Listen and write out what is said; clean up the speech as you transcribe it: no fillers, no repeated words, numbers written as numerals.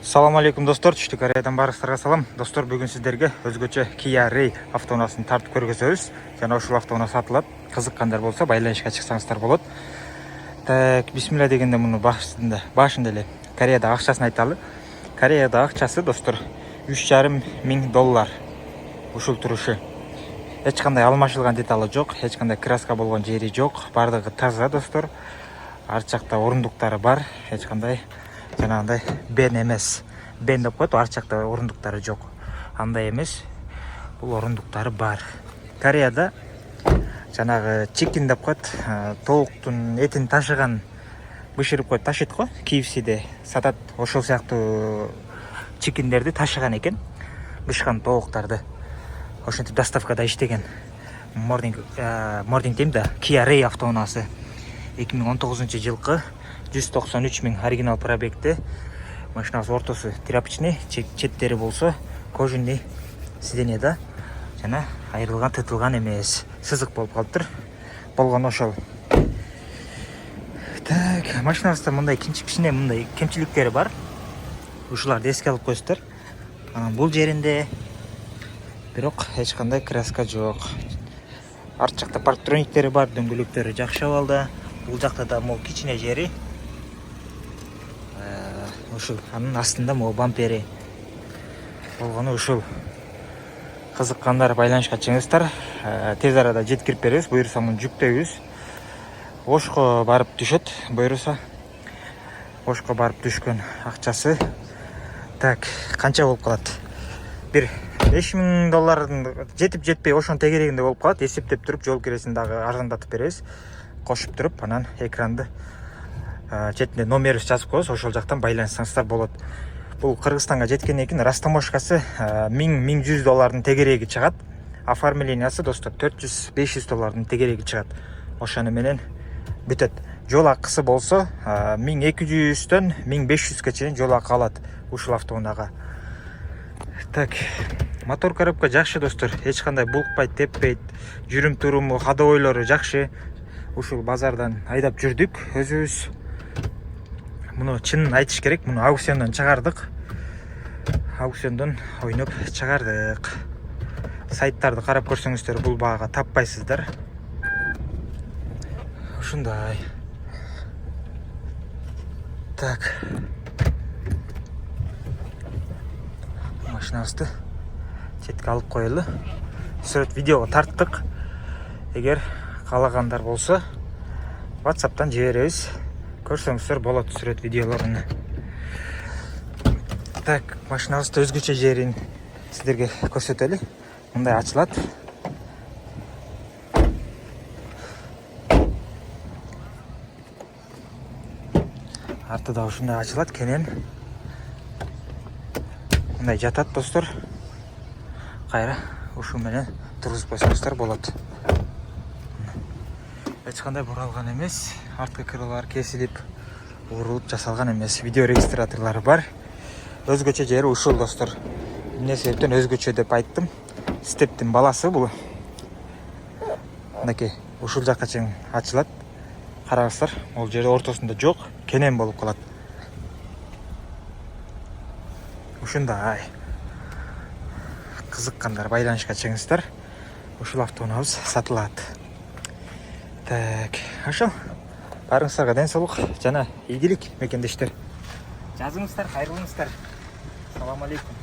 Салам алейкум достор, Түштүк Кореядан барыңыздарга салам. Достор, бүгүн сиздерге өзгөчө Kia Ray автоунаасын тартып көргөзөбүз. Жана ушул автоунаа сатылат. Кызыккандар болсо байланышка чыксаңыздар болот. Так, бисмилла дегенде муну башында эле Кореяда акчасын айталы. Кореяда акчасы достор $3,500. Ушул турушу. Эч кандай алмашылган деталы жок, эч кандай краска болгон жери жок. Бардыгы таза достор. Ар жакта орундуктары бар, эч кандай жанагындай бен эмес. Бен деп коет, ар жакта орундуктары жок. Андай эмес. Бул орундуктары бар. Кореяда жанагы чикин деп коет, толуктун этин ташыган бышырып коет, ташыйт го. KFC'де сатат, ошол сыяктуу чикиндерди ташыган экен. Бышкан толуктарды. Ошентип доставкада иштеген. Morning дейм да, Kia Ray автоунаасы 2019-жылкы 193 000 оригинал пробегти. Машинасы ортосу тряпочный, четтери болсо кожаный сиденьеда. Жана айрылган, тытылган эмес. Сызык болуп калыптыр. Болгону ошол. Так, машинасында мындай кичине мындай кемчиликтери бар. Ушуларды эске алып коесуздар. Анан бул жеринде бирок эч кандай краска жок. Арт жакта парктрониктери бар, дөңгөлөктөрү жакшы абалда. Бул жакта да могу кичине жери. Ушул анын астында могу бампери. Болгону ушул. Кызыккандар байланышка чыгыңыздар. Тез арада жеткирип беребиз. Буюрса муну жүктөйбүз. Ошко барып түшөт. Буюрса Ошко барып түшкөн акчасы так канча болуп калат? Бир $5,000 жетип жетпей ошонун тегерегинде болуп калат. Эсептеп туруп жол киресин дагы арзандатып беребиз. Кошуп туруп, анан экранды четинде номерибизди жазып коебуз, ошол жактан байланышсаңыздар болот. Бул Кыргызстанга жеткенден кийин растаможкасы $1,100 тегереги чыгат. Оформлениясы достор $400-500 тегереги чыгат. Ошону менен бүтөт. Жол акысы болсо 1200дөн 1500ге чейин жол акы алат ушул автоунаага. Так, мотор коробка жакшы достор. Эч кандай булкпайт, теппейт. Жүрүм туруму, ходовойлору жакшы. Ушул базардан айдап жүрдүк өзүбүз. Муну чынын айтыш керек, муну аукциондон чыгардык. Аукциондон ойноп чыгардык. Сайттарды карап көрсөңүздөр бул баага таппайсыздар. Ушундай. Так. Машинабызды четке алып коелу. Сүрөт видеого тарттык. Эгер каалагандар болсо WhatsApp'тан жиберебиз. Көрсөңүздөр болот сүрөт видеолорун. Так, машинабызды өзгөчө жерин сиздерге көрсөтөлү. Мындай ачылат. Арты да ушундай ачылат, кенен. Мындай жатат достор. Кайра ушул менен тургузуп койсоңуздар болот. Эч кандай буралган эмес. Арткы крылар кесилип, урулуп жасалган эмес. Видео регистраторлору бар. Өзгөчө жери ушул достор. Эмне себептен өзгөчө деп айттым? Стептин баласы бул. Мынакей ушул жакка чейин ачылат. Караңыздар, ол жерде ортосунда жок, кенен болуп калат. Ушундай. Кызыккандар байланышка чыгыңыздар. Ушул автоунаабыз сатылат. Так, ошол. Барыңыздарга ден соолук жана ийгилик мекендештер. Жазыңыздар, кайрылыңыздар. Салам алейкум.